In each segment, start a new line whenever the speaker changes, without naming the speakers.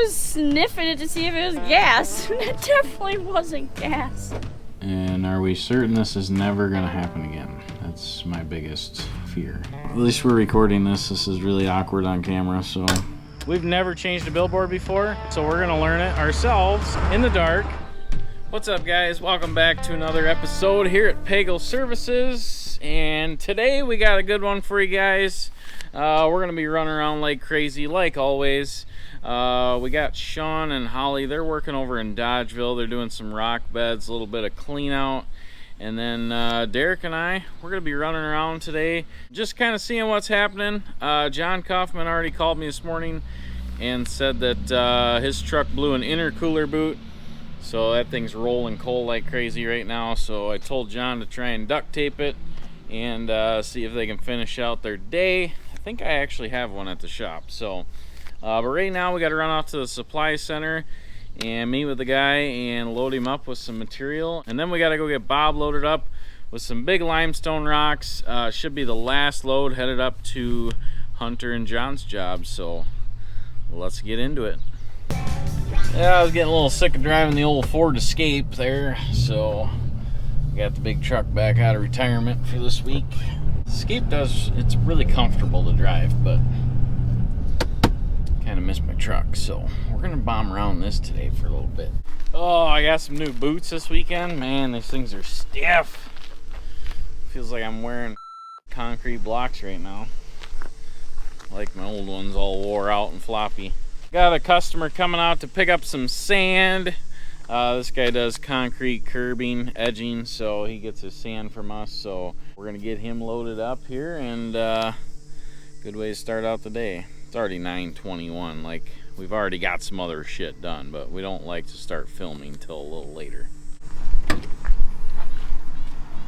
was sniffing it to see if it was gas. It definitely wasn't gas.
And are we certain this is never gonna happen again? That's my biggest fear. At least we're recording this. This is really awkward on camera, so. We've never changed a billboard before, so we're gonna learn it ourselves in the dark. What's up, guys? Welcome back to another episode here at Pagel Services. And today we got a good one for you guys. We're gonna be running around like crazy, like always. We got Shawn and Holly. They're working over in Dodgeville. They're doing some rock beds, a little bit of clean out. And then Derek and I, we're gonna be running around today, just kind of seeing what's happening. John Kaufman already called me this morning and said that his truck blew an intercooler boot. So that thing's rolling coal like crazy right now. So I told John to try and duct tape it and see if they can finish out their day. I think I actually have one at the shop. So, but right now we got to run off to the supply center and meet with the guy and load him up with some material. And then we got to go get Bob loaded up with some big limestone rocks. Should be the last load headed up to Hunter and John's job. So let's get into it. Yeah, I was getting a little sick of driving the old Ford Escape there, so I got the big truck back out of retirement for this week. Escape it's really comfortable to drive, but kind of miss my truck, so we're gonna bomb around this today for a little bit. Oh, I got some new boots this weekend. Man, these things are stiff. Feels like I'm wearing concrete blocks right now. Like my old ones all wore out and floppy. Got a customer coming out to pick up some sand. This guy does concrete curbing, edging, so he gets his sand from us. So we're gonna get him loaded up here, and good way to start out the day. It's already 9:21. Like, we've already got some other shit done, but we don't like to start filming till a little later.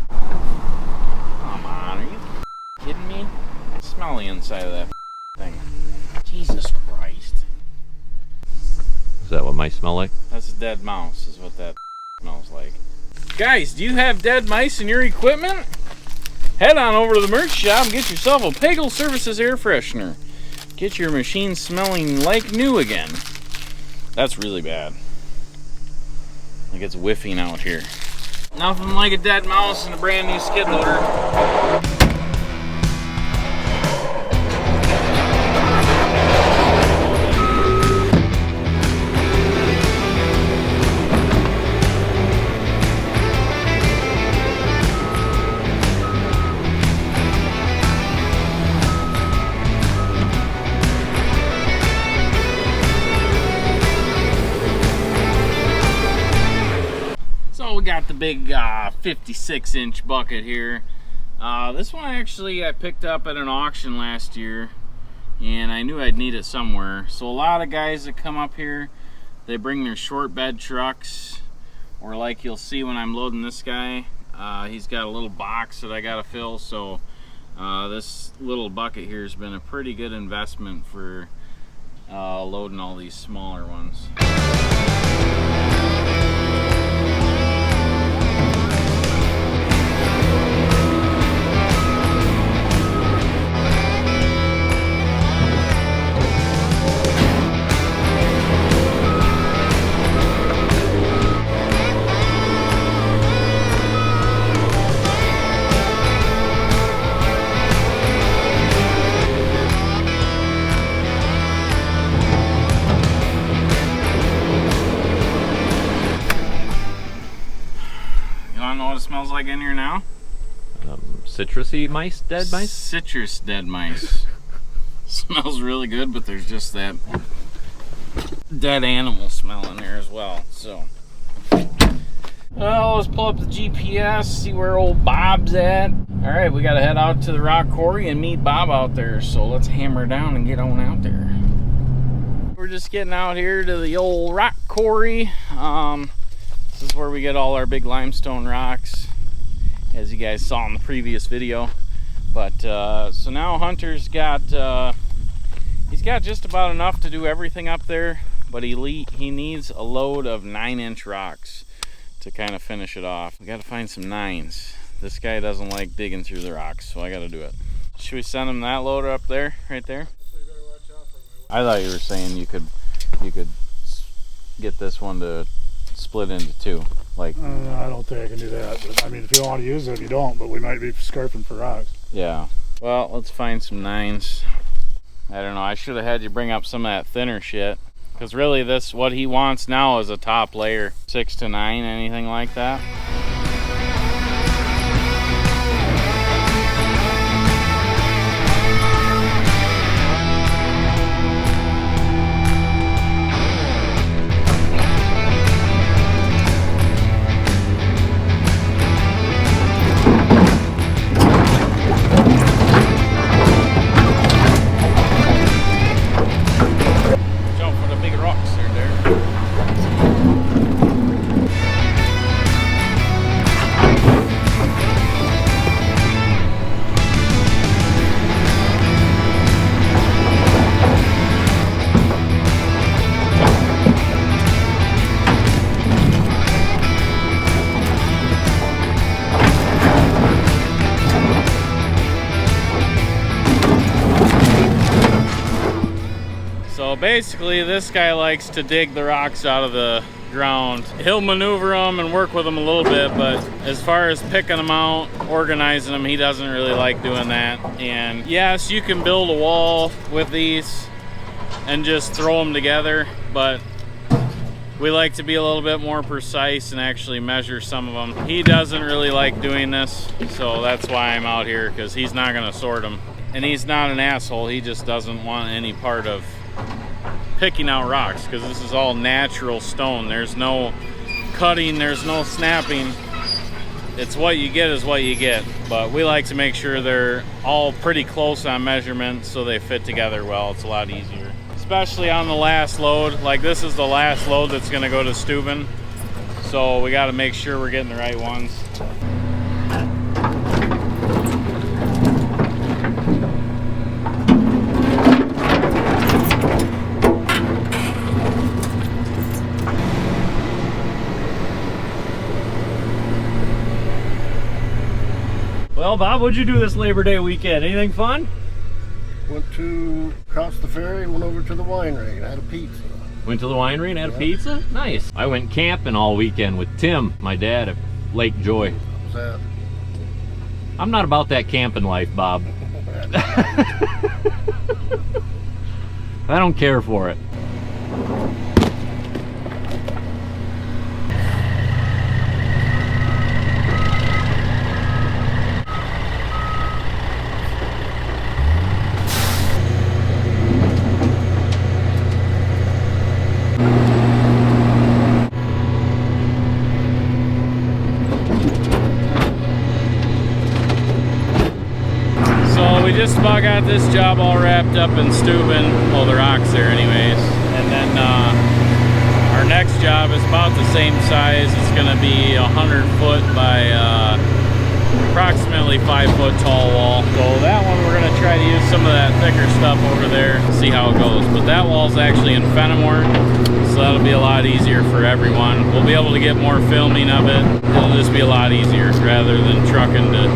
Come on, are you kidding me? Smell the inside of that thing. Jesus Christ.
Is that what mice smell like?
That's a dead mouse, is what that smells like. Guys, do you have dead mice in your equipment? Head on over to the merch shop and get yourself a Pagel Services air freshener. Get your machine smelling like new again. That's really bad. Like it's whiffing out here. Nothing like a dead mouse in a brand new skid loader. We got the big 56-inch bucket here. This one actually I picked up at an auction last year, and I knew I'd need it somewhere. So a lot of guys that come up here, they bring their short bed trucks, or like you'll see when I'm loading this guy, he's got a little box that I gotta fill. So this little bucket here has been a pretty good investment for loading all these smaller ones. Smells like in here now?
Citrusy mice, dead mice?
Citrus dead mice. Smells really good, but there's just that dead animal smell in there as well. So, well, let's pull up the GPS, see where old Bob's at. All right, we got to head out to the rock quarry and meet Bob out there. So let's hammer down and get on out there. We're just getting out here to the old rock quarry. This is where we get all our big limestone rocks, as you guys saw in the previous video. But so now Hunter's got he's got just about enough to do everything up there, but he needs a load of 9-inch rocks to kind of finish it off. We got to find some 9s. This guy doesn't like digging through the rocks, so I got to do it. Should we send him that loader up there, right there? I thought you were saying you could get this one to split into two. Like,
I don't think I can do that. But I mean, if you don't want to use it, you don't. But we might be scarping for rocks.
yeah. Well, let's find some 9s. I don't know. I should have had you bring up some of that thinner shit. Because really, what he wants now is a top layer. 6 to 9, anything like that. So basically, this guy likes to dig the rocks out of the ground. He'll maneuver them and work with them a little bit, but as far as picking them out, organizing them, he doesn't really like doing that. And yes, you can build a wall with these and just throw them together, but we like to be a little bit more precise and actually measure some of them. He doesn't really like doing this, so that's why I'm out here, because he's not going to sort them. And he's not an asshole, he just doesn't want any part of picking out rocks, because this is all natural stone. There's no cutting, there's no snapping. It's what you get is what you get. But we like to make sure they're all pretty close on measurement so they fit together well. It's a lot easier. Especially on the last load. Like, this is the last load that's gonna go to Steuben. So we gotta make sure we're getting the right ones.
Well, Bob, what'd you do this Labor Day weekend? Anything fun?
Went across the ferry, went over to the winery and had a pizza.
Went to the winery and had a pizza? Nice. I went camping all weekend with Tim, my dad, at Lake Joy.
What's that?
I'm not about that camping life, Bob. I don't care for it.
We just about got this job all wrapped up in Steuben. Well, the rock's there anyways. And then our next job is about the same size. It's gonna be 100 foot by approximately 5 foot tall wall. So that one we're gonna try to use some of that thicker stuff over there, see how it goes. But that wall's actually in Fenimore, so that'll be a lot easier for everyone. We'll be able to get more filming of it. It'll just be a lot easier rather than trucking to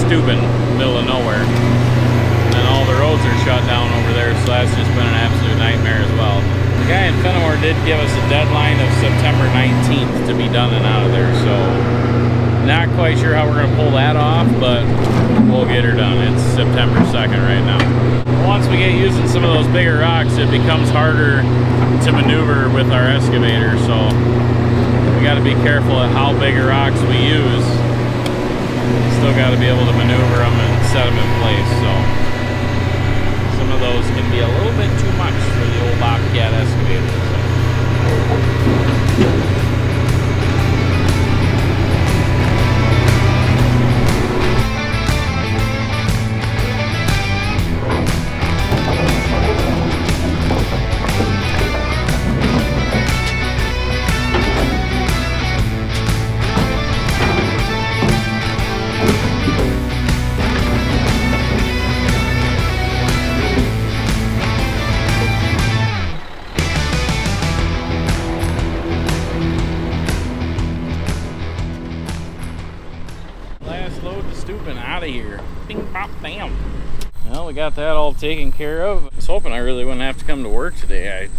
Steuben, middle of nowhere. And all the roads are shut down over there, so that's just been an absolute nightmare as well. The guy in Fenimore did give us a deadline of September 19th to be done and out of there, so not quite sure how we're going to pull that off, but we'll get her done. It's September 2nd right now. Once we get using some of those bigger rocks, it becomes harder to maneuver with our excavator, so we got to be careful at how big of rocks we use. Still got to be able to maneuver them and set them in place, so some of those can be a little bit too much for the old Bobcat excavator. Out of here. Bing, bop, bam. Well, we got that all taken care of. I was hoping I really wouldn't have to come to work today.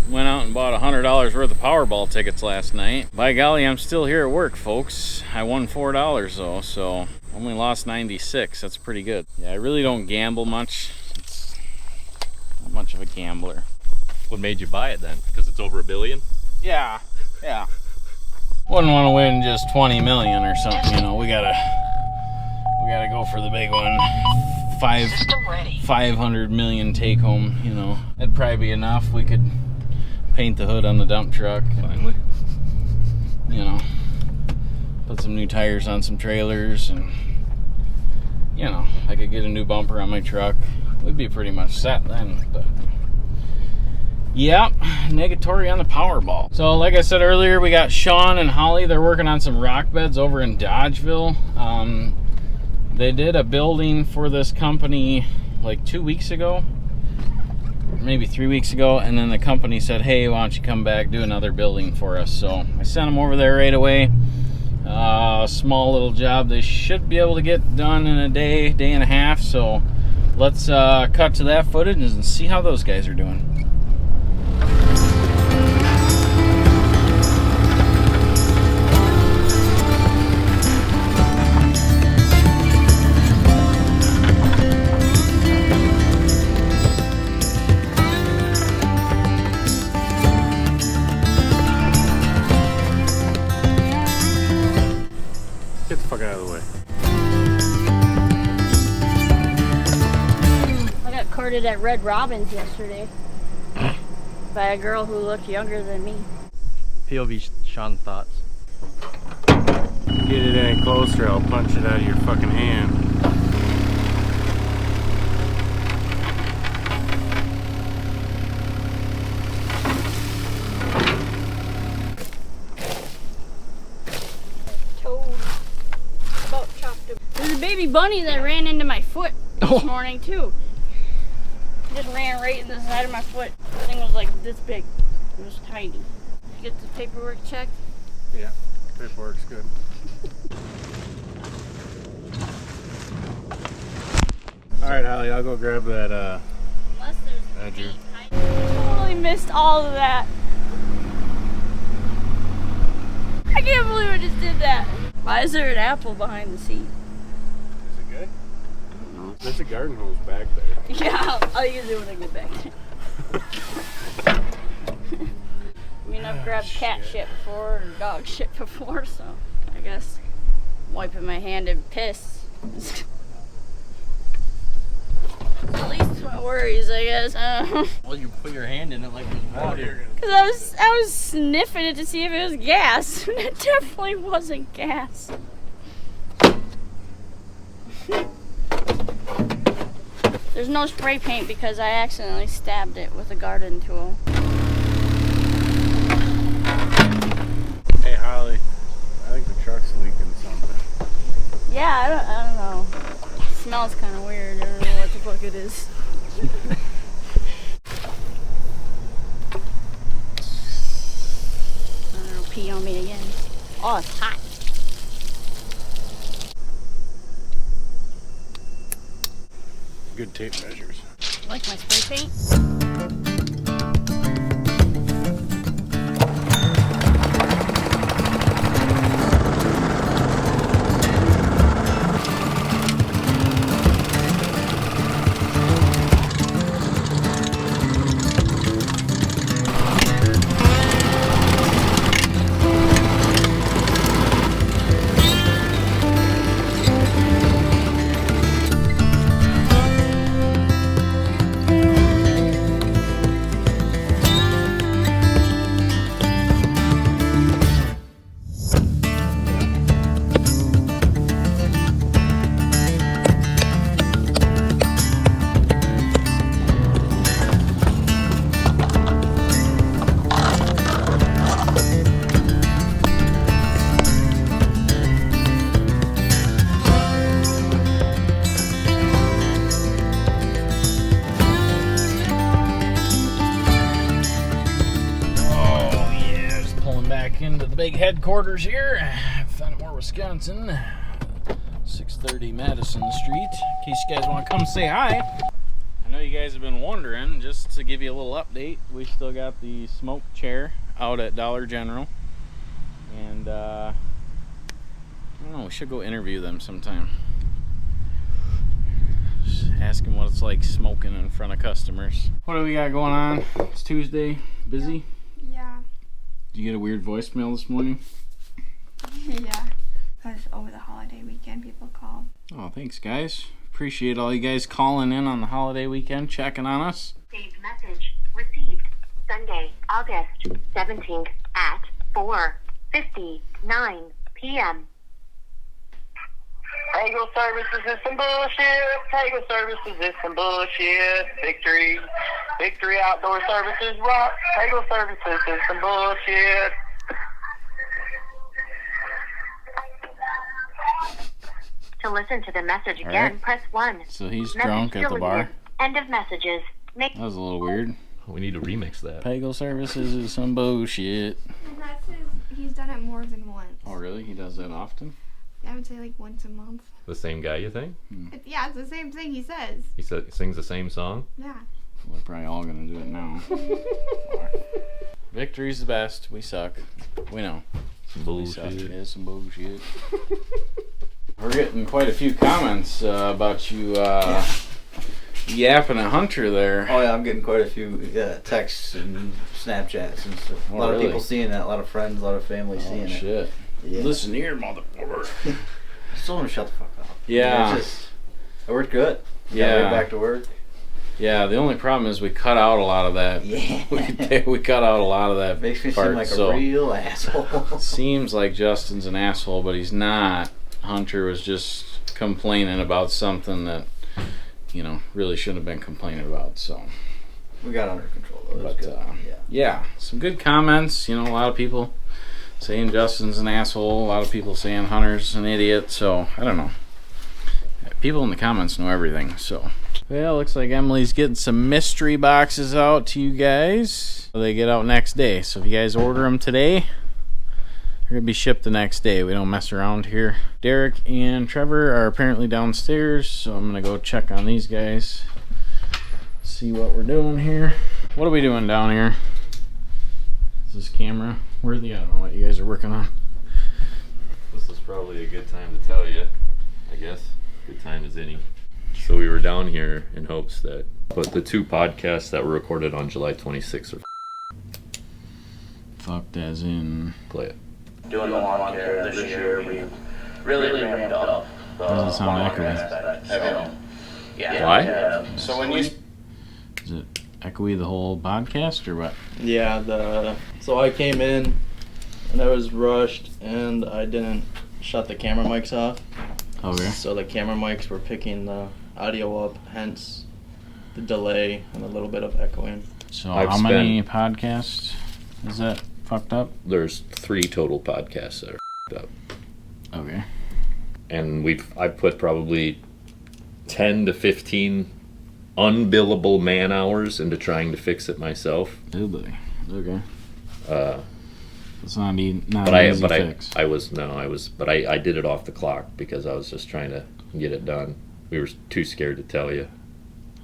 Went out and bought $100 worth of Powerball tickets last night. By golly, I'm still here at work, folks. I won $4 though, so only lost 96. That's pretty good. Yeah, I really don't gamble much. It's not much of a gambler.
What made you buy it then? Because it's over $1 billion?
Yeah. Wouldn't want to win just 20 million or something, you know. We gotta go for the big one. 500 million take home, you know. That'd probably be enough. We could paint the hood on the dump truck.
Finally.
You know, put some new tires on some trailers, and you know, I could get a new bumper on my truck. We'd be pretty much set then. But yep, negatory on the Powerball. So like I said earlier, we got Shawn and Holly. They're working on some rock beds over in Dodgeville. They did a building for this company like 2 weeks ago, maybe 3 weeks ago, and then the company said, hey, why don't you come back, do another building for us. So I sent them over there right away. Small little job they should be able to get done in a day and a half. So let's cut to that footage and see how those guys are doing.
Get the fuck out of the way.
I got carded at Red Robin's yesterday by a girl who looked younger than me.
POV Shawn thoughts.
Get it any closer, I'll punch it out of your fucking hand.
There's a baby bunny that ran into my foot this morning too. It just ran right in the side of my foot. The thing was like this big. It was tiny. Did you get the paperwork checked?
Yeah, paperwork's good. Alright, Holly, I'll go grab that,
Unless there's
Badger.
paint. I totally missed all of that. I can't believe I just did that. Why is there an apple behind the seat?
Is it good?
I don't know.
There's a garden hose back there.
Yeah, I'll use it when I get back there. I mean, I've grabbed cat shit before or dog shit before, so I guess wiping my hand in piss is at least my worries, I guess.
Well, you put your hand in it like it was water.
Because I was sniffing it to see if it was gas, and it definitely wasn't gas. There's no spray paint because I accidentally stabbed it with a garden tool.
Hey, Holly, I think the truck's leaking something.
Yeah, I don't know. It smells kind of weird. I don't know what the fuck it is. I don't know, pee on me again. Oh, it's hot.
Good tape measures.
Like my spray paint?
Into the big headquarters here, Fenimore, Wisconsin, 630 Madison Street. In case you guys want to come say hi. I know you guys have been wondering, just to give you a little update, we still got the smoke chair out at Dollar General. And I don't know, we should go interview them sometime. Just ask them what it's like smoking in front of customers. What do we got going on? It's Tuesday. Busy?
Yeah.
Did you get a weird voicemail this morning?
Yeah. Because over the holiday weekend, people called.
Oh, thanks, guys. Appreciate all you guys calling in on the holiday weekend, checking on us.
Saved message received Sunday, August 17th at 4:59 p.m.
Pagel services is some bullshit. Pagel services is some bullshit. Victory Outdoor Services rock. Pagel services is some bullshit.
To listen to the message again,
right.
press 1.
So he's
Message
drunk at the bar.
deleted. End of messages.
That was a little weird.
We need to remix that.
Pagel services is some bullshit.
And that says he's done it more than once.
Oh, really? He does that often?
I would say like once a month.
The same guy, you think?
Yeah, it's the same thing he says.
He sings the same song?
Yeah.
We're probably all gonna do it now. Victory's the best. We suck. We know.
Some
We suck.
bullshit.
It is some bullshit. We're getting quite a few comments about you yapping at Hunter there.
Oh yeah, I'm getting quite a few texts and Snapchats and stuff.
Oh,
A lot
really?
of people seeing that, a lot of friends, a lot of family seeing
Oh,
it.
shit.
Yeah.
Listen here, motherfucker.
Just told him to shut the fuck up.
Yeah.
I worked good.
Yeah.
Got right back to work.
Yeah, the only problem is we cut out a lot of that.
Yeah.
we cut out a lot of that.
Makes me
part,
seem like
so
a real asshole.
seems like Justin's an asshole, but he's not. Hunter was just complaining about something that, really shouldn't have been complaining about. So
We got under control though. It was
But,
good.
yeah, some good comments. A lot of people saying Justin's an asshole. A lot of people saying Hunter's an idiot. So I don't know. People in the comments know everything. So, well, looks like Emily's getting some mystery boxes out to you guys. They get out next day. So if you guys order them today, they're gonna be shipped the next day. We don't mess around here. Derek and Trevor are apparently downstairs, so I'm gonna go check on these guys. See what we're doing here. What are we doing down here? Is this camera worthy? I don't know what you guys are working on.
This is probably a good time to tell you, I guess. Good time as any. So we were down here in hopes that, but the 2 podcasts that were recorded on July 26th are
Fucked as in.
play it.
Doing the lawn care this year, we really ramped up.
Doesn't sound echoey.
Why?
So when you
Is it echoey the whole podcast or what?
Yeah, so I came in and I was rushed and I didn't shut the camera mics off.
Okay.
So the camera mics were picking the audio up, hence the delay and a little bit of echoing.
So
I've
how many podcasts is that fucked up?
There's 3 total podcasts that are f***ed up.
Okay.
And I've put probably 10 to 15 unbillable man hours into trying to fix it myself.
Oh boy. Okay.
Uh,
It's not easy fix.
I did it off the clock because I was just trying to get it done. We were too scared to tell you.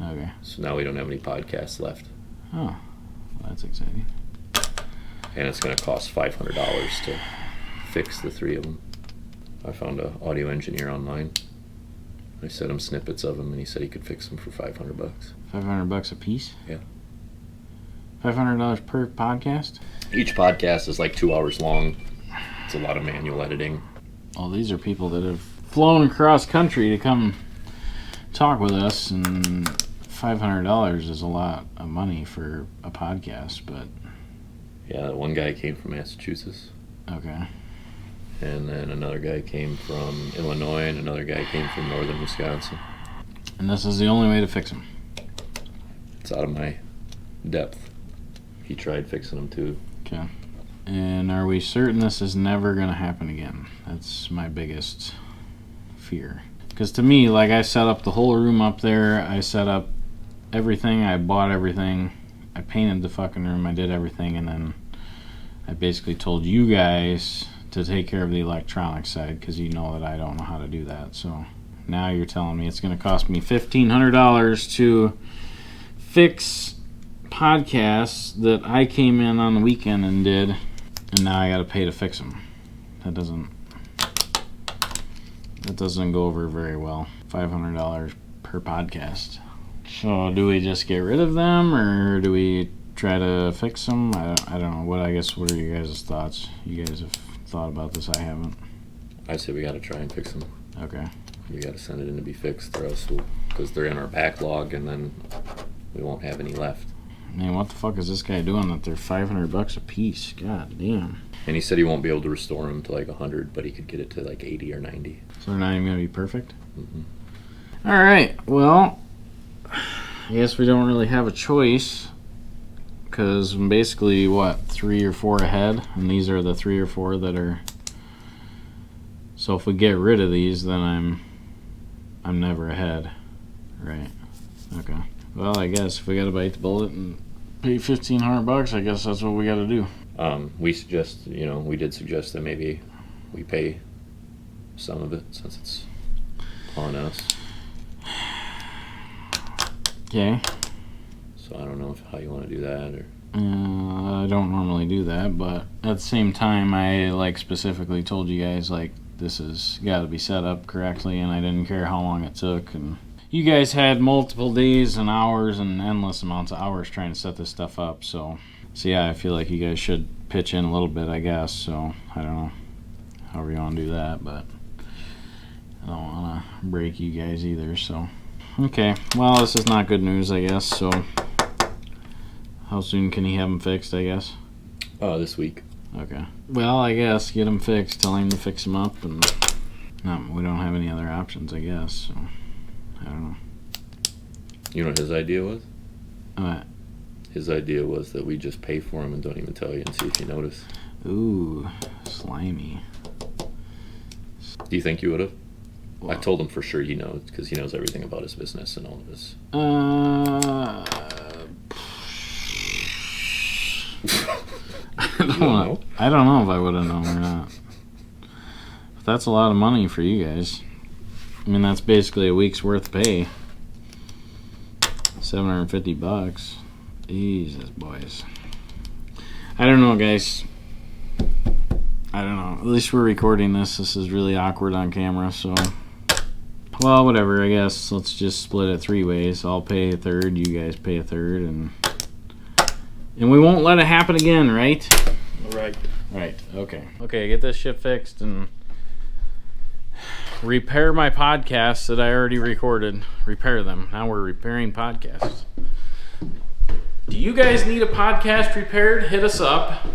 Okay.
So now we don't have any podcasts left.
Oh, well, that's exciting.
And it's going to cost $500 to fix the 3 of them. I found an audio engineer online. I sent him snippets of them, and he said he could fix them for $500.
$500 a piece?
Yeah.
$500 per podcast?
Each podcast is like 2 hours long. It's a lot of manual editing.
Oh, these are people that have flown across country to come talk with us, and $500 is a lot of money for a podcast, but...
Yeah, one guy came from Massachusetts.
Okay.
And then another guy came from Illinois, and another guy came from northern Wisconsin.
And this is the only way to fix them?
It's out of my depth. He tried fixing them too.
Okay. And are we certain this is never going to happen again? That's my biggest fear. Because to me, like, I set up the whole room up there. I set up everything. I bought everything. I painted the fucking room. I did everything. And then I basically told you guys to take care of the electronic side because you know that I don't know how to do that. So now you're telling me it's going to cost me $1,500 to fix podcasts that I came in on the weekend and did, and now I gotta pay to fix them. That doesn't go over very well. $500 per podcast. So do we just get rid of them, or do we try to fix them? I don't know. What are your guys' thoughts? You guys have thought about this. I haven't.
I say we got to try and fix them.
Okay.
We got to send it in to be fixed, or else because they're in our backlog, and then we won't have any left.
Man, what the fuck is this guy doing that they're $500 a piece? God damn.
And he said he won't be able to restore them to like 100, but he could get it to like 80 or 90.
So they're not even gonna be perfect?
Mm-hmm.
All right. Well, I guess we don't really have a choice, because I'm basically, 3 or 4 ahead, and these are the 3 or 4 that are. So if we get rid of these, then I'm never ahead, right? Okay. Well, I guess if we gotta bite the bullet and pay $1,500, I guess that's what we gotta do.
We did suggest that maybe we pay some of it since it's on us.
Okay.
So I don't know how you want to do that, or.
I don't normally do that, but at the same time, I specifically told you guys this has got to be set up correctly, and I didn't care how long it took. And you guys had multiple days and hours and endless amounts of hours trying to set this stuff up. So yeah, I feel like you guys should pitch in a little bit, I guess. So I don't know, however you want to do that, but I don't want to break you guys either. So okay, well, this is not good news, I guess. So how soon can he have them fixed, I guess?
This week.
Okay. Well, I guess get them fixed. Tell him to fix them up, and we don't have any other options, I guess. So I don't know.
You know what his idea was?
What?
His idea was that we just pay for him and don't even tell you and see if you notice.
Ooh, slimy.
Do you think you would have? Well, I told him for sure he knows, because he knows everything about his business and all of this.
I don't know if I would have known or not. But that's a lot of money for you guys. I mean, that's basically a week's worth of pay. $750. Jesus, boys. I don't know, guys. I don't know. At least we're recording this. This is really awkward on camera, so. Well, whatever, I guess. Let's just split it 3 ways. I'll pay a third, you guys pay a third, and we won't let it happen again, right? Right, okay. Okay, get this shit fixed and repair my podcasts that I already recorded. Repair them. Now we're repairing podcasts. Do you guys need a podcast repaired? Hit us up.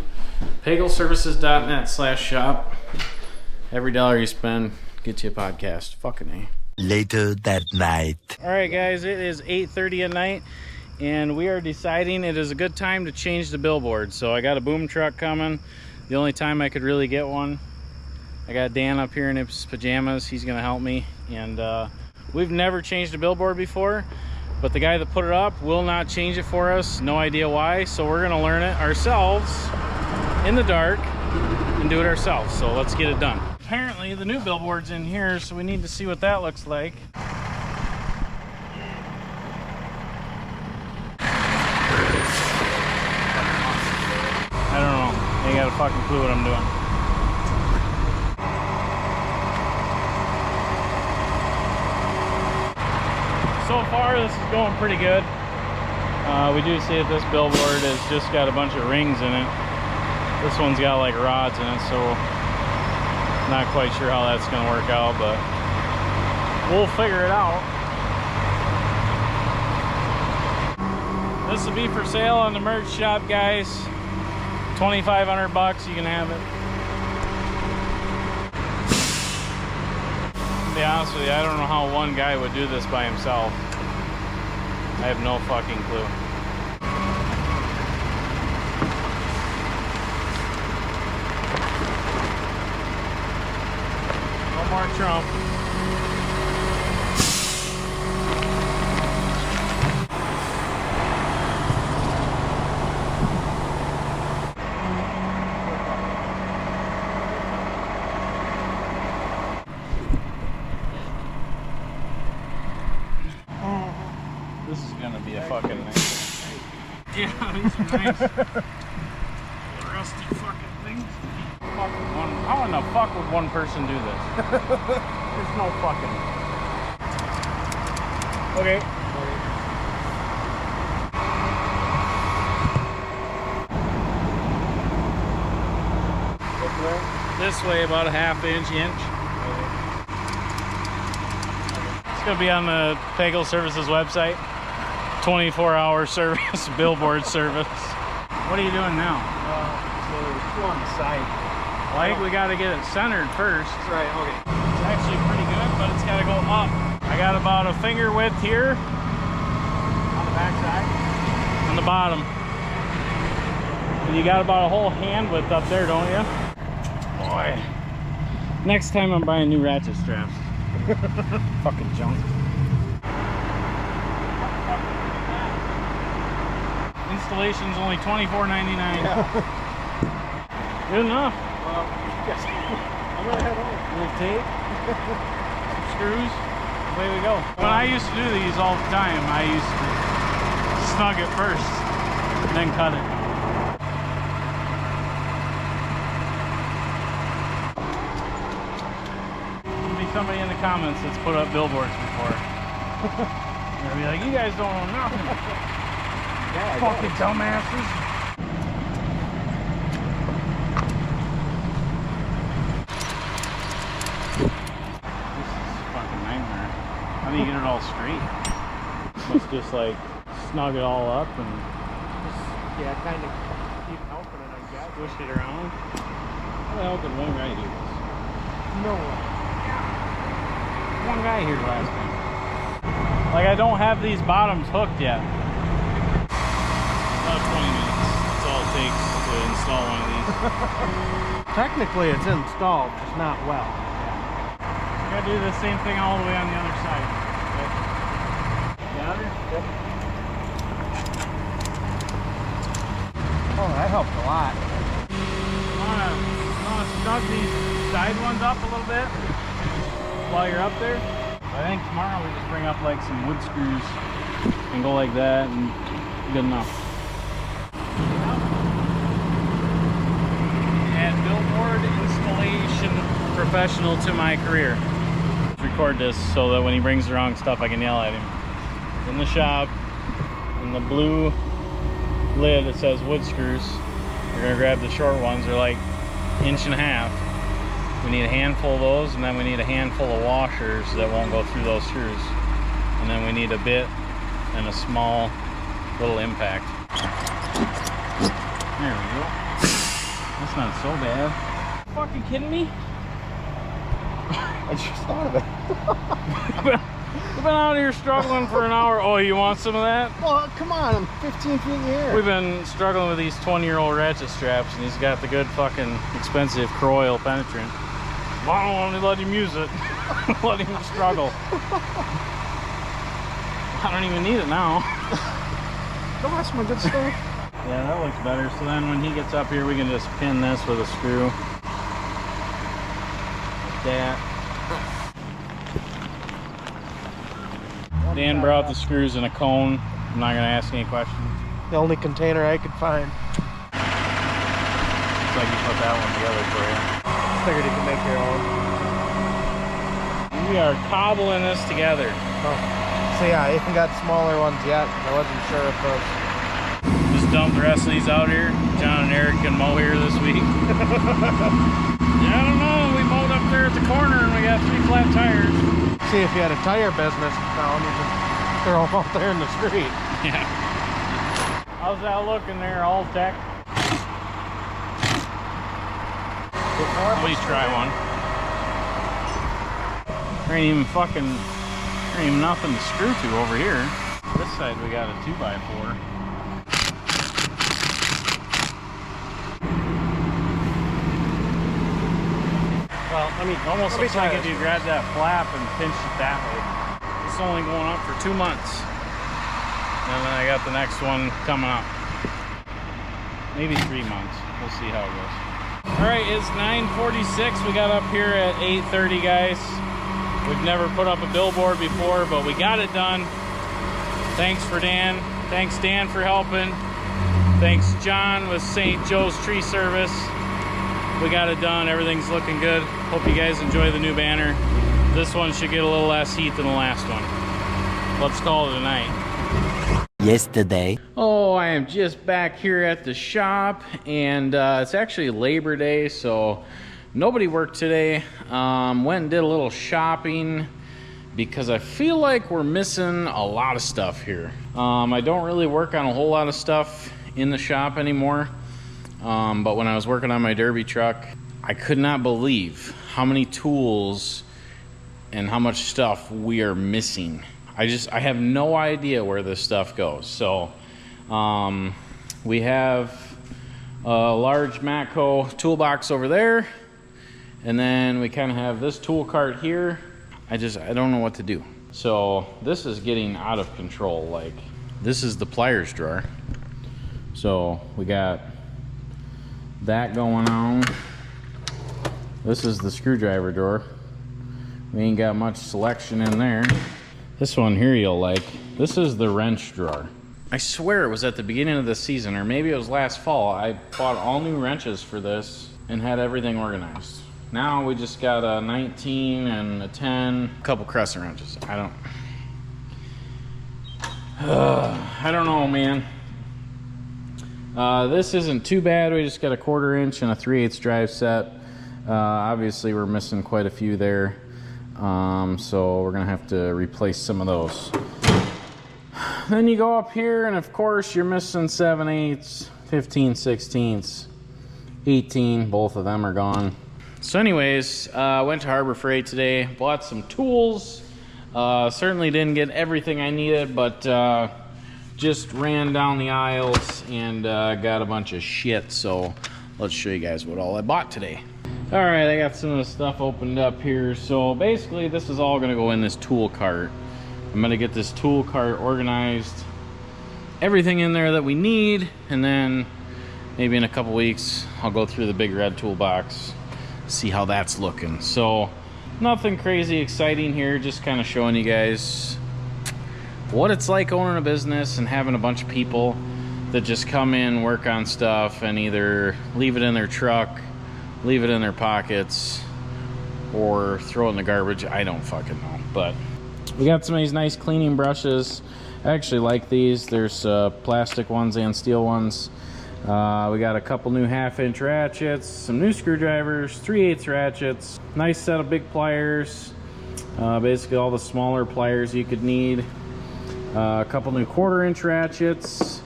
pagelservices.net/shop. Every dollar you spend gets you a podcast. Fucking A.
Later that night.
Alright guys, it is 8:30 at night, and we are deciding it is a good time to change the billboard. So I got a boom truck coming. The only time I could really get one. I got Dan up here in his pajamas. He's gonna help me. And we've never changed a billboard before, but the guy that put it up will not change it for us. No idea why. So we're gonna learn it ourselves in the dark and do it ourselves. So let's get it done. Apparently the new billboard's in here, so we need to see what that looks like. I don't know. I ain't got a fucking clue what I'm doing. So far, this is going pretty good. We do see that this billboard has just got a bunch of rings in it. This one's got like rods in it, so not quite sure how that's gonna work out, but we'll figure it out. This will be for sale on the merch shop, guys. $2,500, you can have it. To be honest with you, I don't know how one guy would do this by himself. I have no fucking clue. No more Trump. This is gonna be a fucking These are nice. Rusty fucking things. How in the fuck would one person do this? There's no fucking... Okay. This way about a ½ inch. It's gonna be on the Pagel Services website. 24-hour service, billboard service. What are you doing now?
So there's two on the side.
Well, I think we gotta get it centered first.
Right, okay.
It's actually pretty good, but it's gotta go up. I got about a finger width here.
On the back side?
On the bottom. And you got about a whole hand width up there, don't you? Boy. Next time I'm buying new ratchet straps. Fucking junk. Installation's only $24.99.
Yeah.
Good enough.
Well, yes. I'm gonna head home.
A little tape, some screws, away we go. When I used to do these all the time, I used to snug it first, then cut it. There'll be somebody in the comments that's put up billboards before. They'll be like, you guys don't know nothing.
Yeah,
fucking dumbasses. This is a fucking nightmare. How do you get it all straight? Must just like snug it all up and
yeah, kind of keep helping it, I guess.
push it around. How the hell did one guy do this?
No one.
One guy here last time. Like I don't have these bottoms hooked yet. About 20 minutes. That's all it takes to install one of these.
Technically it's installed, just not well.
You gotta do the same thing all the way on the other side. Okay. Got it? Yep.
Oh, that helped a lot.
You wanna snug these side ones up a little bit while you're up there? I think tomorrow we just bring up like some wood screws and go like that and good enough. Add billboard installation professional to my career. Record this so that when he brings the wrong stuff I can yell at him. In the shop, in the blue lid it says wood screws. We're gonna grab the short ones, they're like 1.5 inches. We need a handful of those, and then we need a handful of washers that won't go through those screws. And then we need a bit and a small little impact. There we go. That's not so bad. Fucking kidding me?
I just thought of it.
We've been out here struggling for an hour. Oh, you want some of that?
Well, come on, I'm 15 feet in the air.
We've been struggling with these 20-year-old ratchet straps, and he's got the good fucking expensive Croyle penetrant. Well, I don't want to let him use it. Let him struggle. I don't even need it now.
No, that's my good stuff.
Yeah, that looks better. So then when he gets up here, we can just pin this with a screw. Like that. Dan brought the screws in a cone. I'm not going to ask any questions.
The only container I could find.
Looks like you put that one together for you.
Figured you could make your own.
We are cobbling this together.
Oh. So yeah, I even got smaller ones yet. I wasn't sure if those.
Just dump the rest of these out here. John and Eric can mow here this week. Yeah, I don't know. We mowed up there at the corner and we got 3 flat tires.
See if you had a tire business down, you could throw them out there in the street.
Yeah. How's that looking there, all tech? Let me try one. There ain't even nothing to screw to over here. This side we got a 2x4.
Well, I mean,
almost looks like if you grab that flap and pinch it that way. It's only going up for 2 months. And then I got the next one coming up. Maybe 3 months. We'll see how it goes. Alright, it's 9:46. We got up here at 8:30, guys. We've never put up a billboard before, but we got it done. Thanks for Dan. Thanks, Dan, for helping. Thanks John with St. Joe's Tree Service. We got it done. Everything's looking good. Hope you guys enjoy the new banner. This one should get a little less heat than the last one. Let's call it a night.
Yesterday.
Oh, I am just back here at the shop, and it's actually Labor Day, so nobody worked today. Went and did a little shopping because I feel like we're missing a lot of stuff here. I don't really work on a whole lot of stuff in the shop anymore. But when I was working on my derby truck, I could not believe how many tools and how much stuff we are missing. I have no idea where this stuff goes. So we have a large Matco toolbox over there, and then we kind of have this tool cart here. I don't know what to do. So this is getting out of control. Like, this is the pliers drawer. So we got that going on. This is the screwdriver drawer. We ain't got much selection in there. This one here you'll like. This is the wrench drawer. I swear it was at the beginning of the season, or maybe it was last fall. I bought all new wrenches for this and had everything organized. Now we just got a 19 and a 10, a couple crescent wrenches. I don't know, man. This isn't too bad. We just got a 1/4 inch and a 3/8 drive set. Obviously we're missing quite a few there. So we're gonna have to replace some of those. Then you go up here, and of course you're missing 7/8, 15/16, 18. Both of them are gone. So anyways, went to Harbor Freight today, bought some tools. Certainly didn't get everything I needed, but just ran down the aisles and got a bunch of shit. So let's show you guys what all I bought today. All right, I got some of the stuff opened up here. So basically this is all gonna go in this tool cart. I'm gonna get this tool cart organized, everything in there that we need, and then maybe in a couple weeks I'll go through the big red toolbox, see how that's looking. So nothing crazy exciting here, just kind of showing you guys what it's like owning a business and having a bunch of people that just come in, work on stuff, and either leave it in their truck, leave it in their pockets, or throw it in the garbage. I don't fucking know. But we got some of these nice cleaning brushes. I actually like these. There's plastic ones and steel ones. We got a couple new 1/2 inch ratchets, some new screwdrivers, 3/8 ratchets, nice set of big pliers, basically all the smaller pliers you could need. A couple new 1/4 inch ratchets.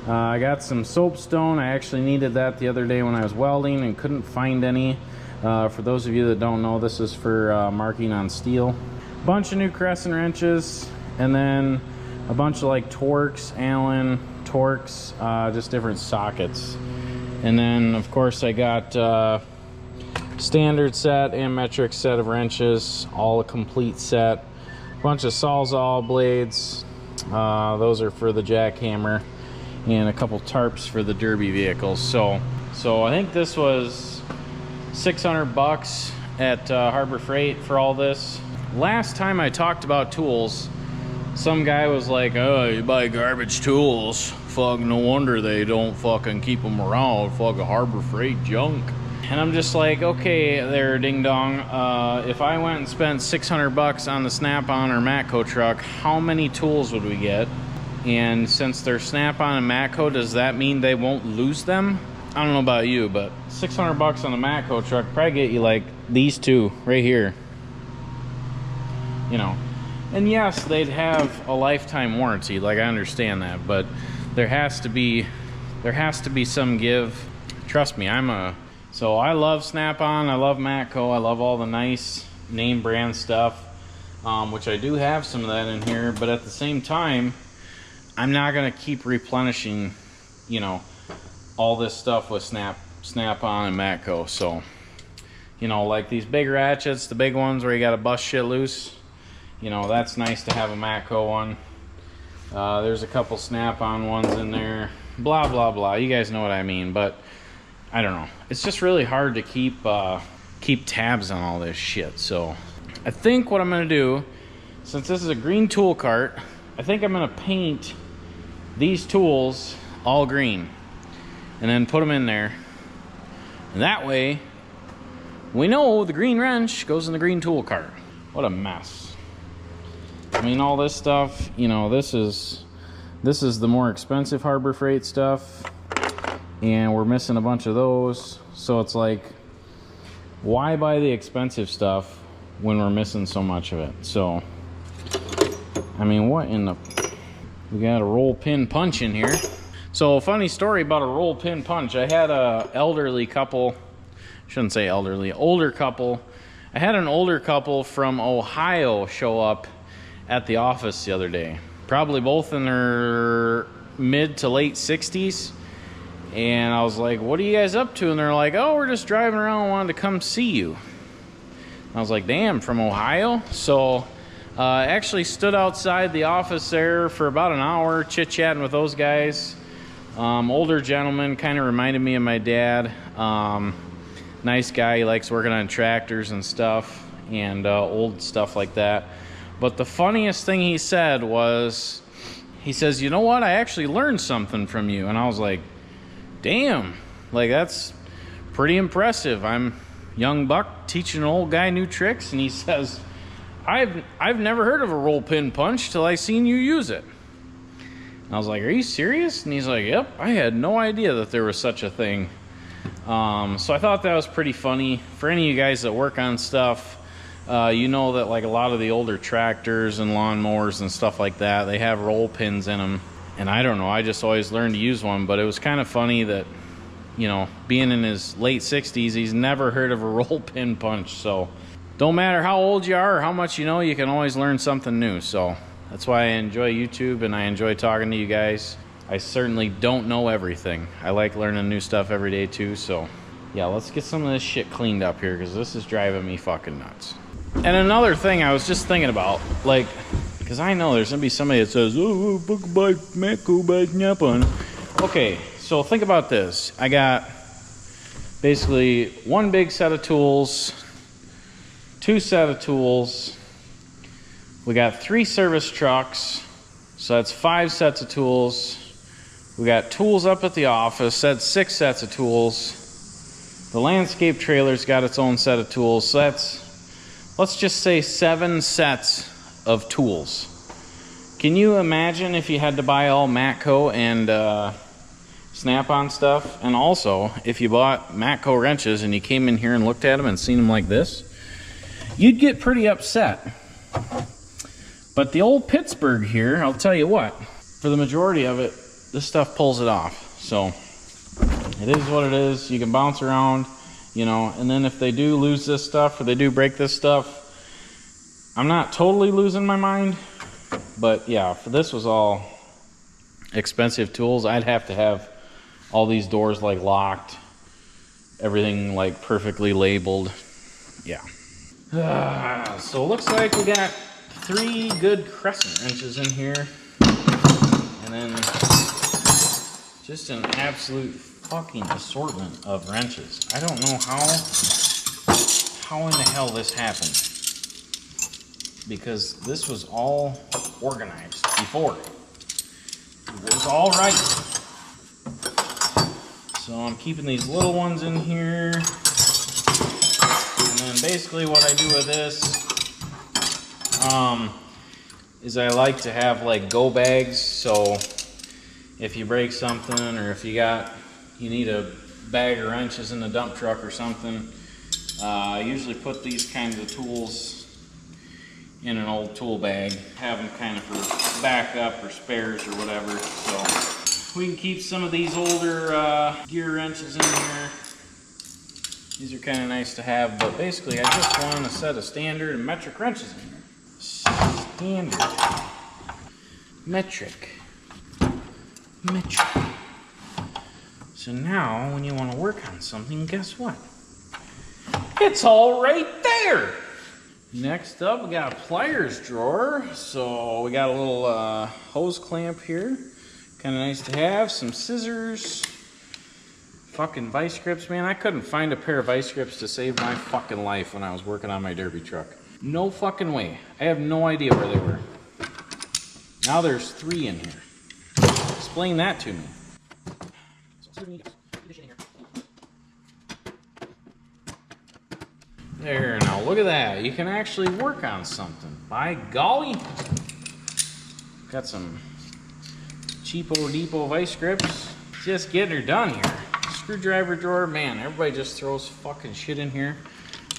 I got some soapstone. I actually needed that the other day when I was welding and couldn't find any. For those of you that don't know, this is for marking on steel. Bunch of new crescent wrenches, and then a bunch of like Torx, Allen Torx, just different sockets. And then of course I got standard set and metric set of wrenches, all a complete set. Bunch of Sawzall blades. Those are for the jackhammer, and a couple tarps for the derby vehicles. So I think this was $600 at Harbor Freight for all this. Last time I talked about tools, some guy was like, "Oh, you buy garbage tools. Fuck, no wonder they don't fucking keep them around. Fuck, a Harbor Freight junk." And I'm just like, okay there, ding dong. If I went and spent $600 on the Snap-on or Matco truck, how many tools would we get? And since they're Snap-on and Matco, does that mean they won't lose them? I don't know about you, but $600 on the Matco truck probably get you like these two right here. You know, and yes, they'd have a lifetime warranty. Like, I understand that, but there has to be some give. Trust me, so I love Snap-on, I love Matco, I love all the nice name brand stuff, which I do have some of that in here, but at the same time, I'm not gonna keep replenishing, you know, all this stuff with Snap-on and Matco. So, you know, like these big ratchets, the big ones where you gotta bust shit loose, you know, that's nice to have a Matco one. There's a couple Snap-on ones in there, blah blah blah, you guys know what I mean. But I don't know, it's just really hard to keep tabs on all this shit. So I think what I'm gonna do, since this is a green tool cart, I think I'm gonna paint these tools all green. and then put them in there. And that way, we know the green wrench goes in the green tool cart. What a mess. I mean, all this stuff, you know, this is the more expensive Harbor Freight stuff, and we're missing a bunch of those. So it's like, why buy the expensive stuff when we're missing so much of it? So, I mean, what in the... We got a roll pin punch in here. So, a funny story about a roll pin punch. I had a elderly couple, shouldn't say elderly, older couple. I had an older couple from Ohio show up at the office the other day. Probably both in their mid to late 60s. And I was like, what are you guys up to? And they're like, oh, we're just driving around, wanted to come see you. And I was like, damn, from Ohio? So I actually stood outside the office there for about an hour, chit-chatting with those guys. Older gentleman, kind of reminded me of my dad. Nice guy, he likes working on tractors and stuff, and old stuff like that. But the funniest thing he said was, he says, you know what, I actually learned something from you. And I was like, damn, like that's pretty impressive. I'm young buck teaching an old guy new tricks. And he says, I've never heard of a roll pin punch till I seen you use it. And I was like, are you serious? And he's like, yep, I had no idea that there was such a thing. So I thought that was pretty funny. For any of you guys that work on stuff, you know that like a lot of the older tractors and lawnmowers and stuff like that, they have roll pins in them. And I don't know, I just always learned to use one, but it was kind of funny that, you know, being in his late 60s, he's never heard of a roll pin punch. So don't matter how old you are or how much you know, you can always learn something new. So that's why I enjoy YouTube and I enjoy talking to you guys. I certainly don't know everything. I like learning new stuff every day too. So yeah, let's get some of this shit cleaned up here because this is driving me fucking nuts. And another thing I was just thinking about, like, because I know there's going to be somebody that says, oh, okay, so think about this. I got basically one big set of tools, two set of tools. We got 3 service trucks, so that's 5 sets of tools. We got tools up at the office, that's 6 sets of tools. The landscape trailer's got its own set of tools, so that's, let's just say 7 sets of tools. Can you imagine if you had to buy all Matco and Snap-on stuff? And also, if you bought Matco wrenches and you came in here and looked at them and seen them like this, you'd get pretty upset. But the old Pittsburgh here, I'll tell you what, for the majority of it, this stuff pulls it off. So it is what it is. You can bounce around, you know, and then if they do lose this stuff or they do break this stuff, I'm not totally losing my mind, but yeah, if this was all expensive tools, I'd have to have all these doors like locked, everything like perfectly labeled. Yeah. So it looks like we got 3 good crescent wrenches in here, and then just an absolute fucking assortment of wrenches. I don't know how in the hell this happened, because this was all organized before. It was all right. So I'm keeping these little ones in here. And then basically what I do with this is I like to have like go bags. So if you break something, or if you need a bag of wrenches in the dump truck or something, I usually put these kinds of tools in an old tool bag, have them kind of for backup or spares or whatever. So we can keep some of these older gear wrenches in here. These are kind of nice to have, but basically I just want a set of standard and metric wrenches in here. Standard, metric. So now when you want to work on something, guess what? It's all right there. Next up, we got a pliers drawer. So we got a little hose clamp here. Kind of nice to have. Some scissors. Fucking vice grips, man. I couldn't find a pair of vice grips to save my fucking life when I was working on my derby truck. No fucking way. I have no idea where they were. Now there's 3 in here. Explain that to me. There, now look at that. You can actually work on something. By golly. Got some cheapo depot vice grips. Just getting her done here. Screwdriver drawer, man, everybody just throws fucking shit in here.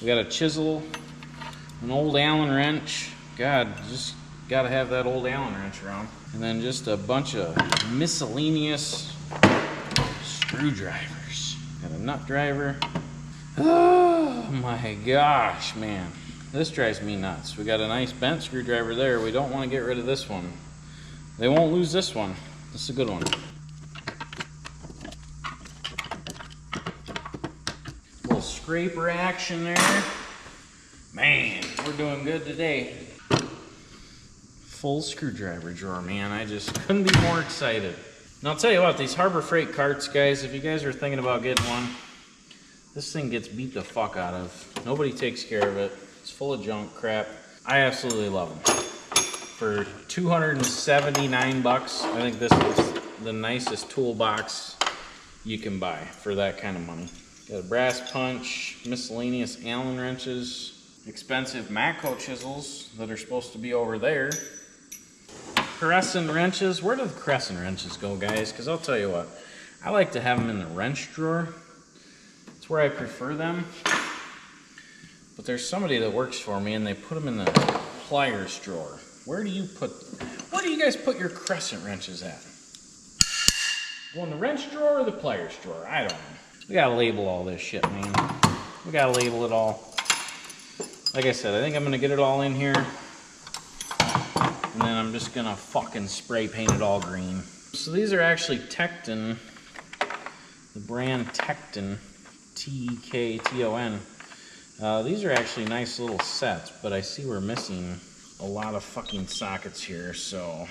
We got a chisel, an old Allen wrench. God, just gotta have that old Allen wrench around. And then just a bunch of miscellaneous screwdrivers. Got a nut driver. Oh my gosh, man. This drives me nuts. We got a nice bent screwdriver there. We don't want to get rid of this one. They won't lose this one. This is a good one. Little scraper action there. Man, we're doing good today. Full screwdriver drawer, man. I just couldn't be more excited. And I'll tell you what, these Harbor Freight carts, guys, if you guys are thinking about getting one, this thing gets beat the fuck out of. Nobody takes care of it. It's full of junk crap. I absolutely love them. For $279, I think this is the nicest toolbox you can buy for that kind of money. Got a brass punch, miscellaneous Allen wrenches, expensive Matco chisels that are supposed to be over there. Crescent wrenches. Where do the crescent wrenches go, guys? Because I'll tell you what, I like to have them in the wrench drawer. It's where I prefer them. But there's somebody that works for me and they put them in the pliers drawer. Where do you guys put your crescent wrenches at? Go in the wrench drawer or the pliers drawer? I don't know. We gotta label all this shit, man. We gotta label it all. Like I said, I think I'm gonna get it all in here. And then I'm just gonna fucking spray paint it all green. So these are actually Tecton, the brand Tecton, T-E-K-T-O-N. These are actually nice little sets, but I see we're missing a lot of fucking sockets here, so.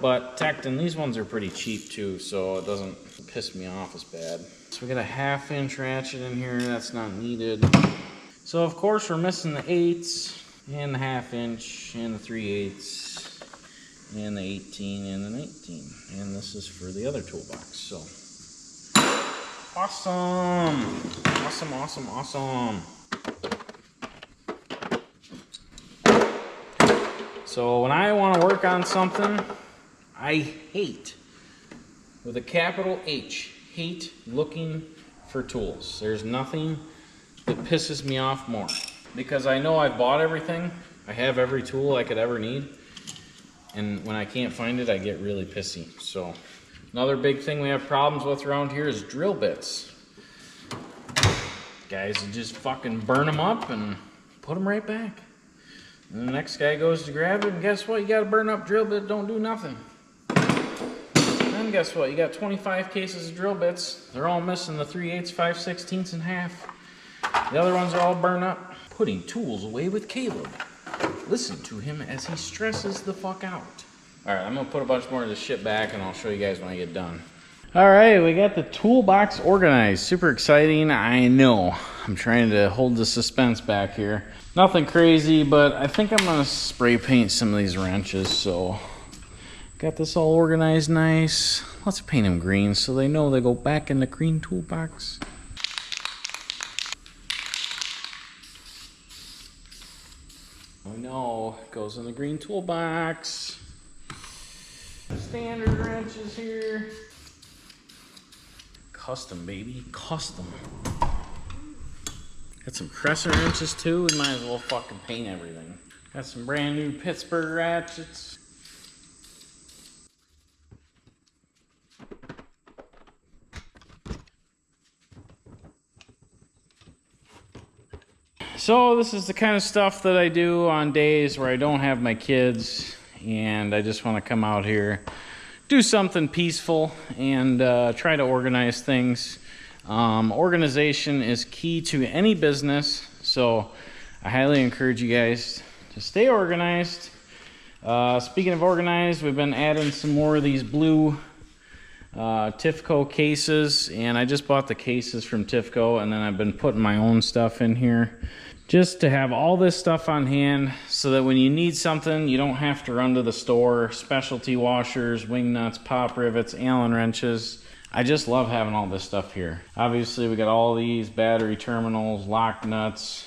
But Tecton, these ones are pretty cheap too, so it doesn't piss me off as bad. So we got a 1/2" ratchet in here, that's not needed. So of course we're missing the 8s, and the 1/2", and the 3/8. And the 18 and the 19. And this is for the other toolbox. So awesome. Awesome, awesome, awesome. So when I want to work on something, I hate, with a capital H, hate looking for tools. There's nothing that pisses me off more. Because I know I've bought everything. I have every tool I could ever need. And when I can't find it, I get really pissy. So another big thing we have problems with around here is drill bits. Guys just fucking burn them up and put them right back. And the next guy goes to grab it, and guess what? You got a burn up drill bit, don't do nothing. And guess what? You got 25 cases of drill bits. They're all missing the 3/8, 5/16, and 1/2. The other ones are all burned up. Putting tools away with Caleb. Listen to him as he stresses the fuck out. Alright, I'm gonna put a bunch more of this shit back and I'll show you guys when I get done. Alright, we got the toolbox organized. Super exciting, I know. I'm trying to hold the suspense back here. Nothing crazy, but I think I'm gonna spray paint some of these wrenches, so. Got this all organized nice. Let's paint them green so they know they go back in the green toolbox. I know, it goes in the green toolbox. Standard wrenches here. Custom, baby, custom. Got some crescent wrenches too. We might as well fucking paint everything. Got some brand new Pittsburgh ratchets. So this is the kind of stuff that I do on days where I don't have my kids and I just want to come out here, do something peaceful and try to organize things. Organization is key to any business, so I highly encourage you guys to stay organized. Speaking of organized, we've been adding some more of these blue Tifco cases, and I just bought the cases from Tifco, and then I've been putting my own stuff in here just to have all this stuff on hand so that when you need something, you don't have to run to the store. Specialty washers, wing nuts, pop rivets, Allen wrenches. I just love having all this stuff here. Obviously, we got all these battery terminals, lock nuts,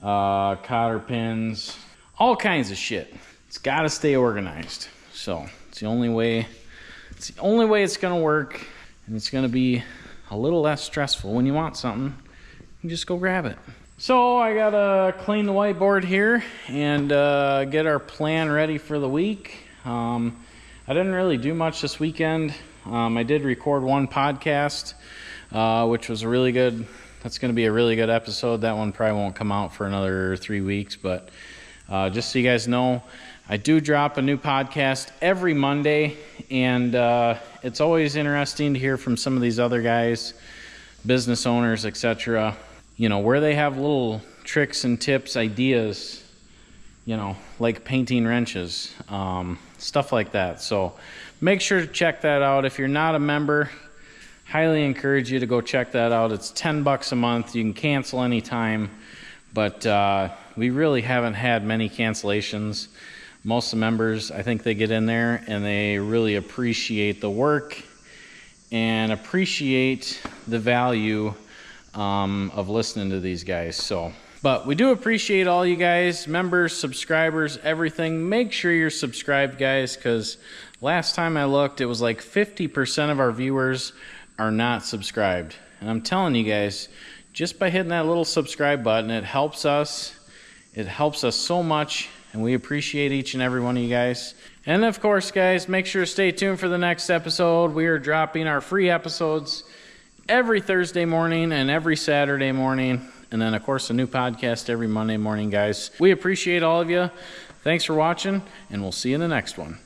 cotter pins, all kinds of shit. It's got to stay organized. So it's the only way it's going to work, and it's going to be a little less stressful. When you want something, you just go grab it. So I got to clean the whiteboard here and get our plan ready for the week. I didn't really do much this weekend. I did record one podcast, which was that's going to be a really good episode. That one probably won't come out for another 3 weeks, but just so you guys know, I do drop a new podcast every Monday, and it's always interesting to hear from some of these other guys, business owners, etc., where they have little tricks and tips, ideas, like painting wrenches, stuff like that. So make sure to check that out. If you're not a member, highly encourage you to go check that out. It's $10 a month. You can cancel anytime, but we really haven't had many cancellations. Most of the members, I think they get in there and they really appreciate the work and appreciate the value of listening to these guys. But we do appreciate all you guys, members, subscribers, everything. Make sure you're subscribed, guys, because last time I looked, it was like 50% of our viewers are not subscribed. And I'm telling you guys, just by hitting that little subscribe button, it helps us. It helps us so much, and we appreciate each and every one of you guys. And of course, guys, make sure to stay tuned for the next episode. We are dropping our free episodes every Thursday morning and every Saturday morning. And then, of course, a new podcast every Monday morning, guys. We appreciate all of you. Thanks for watching, and we'll see you in the next one.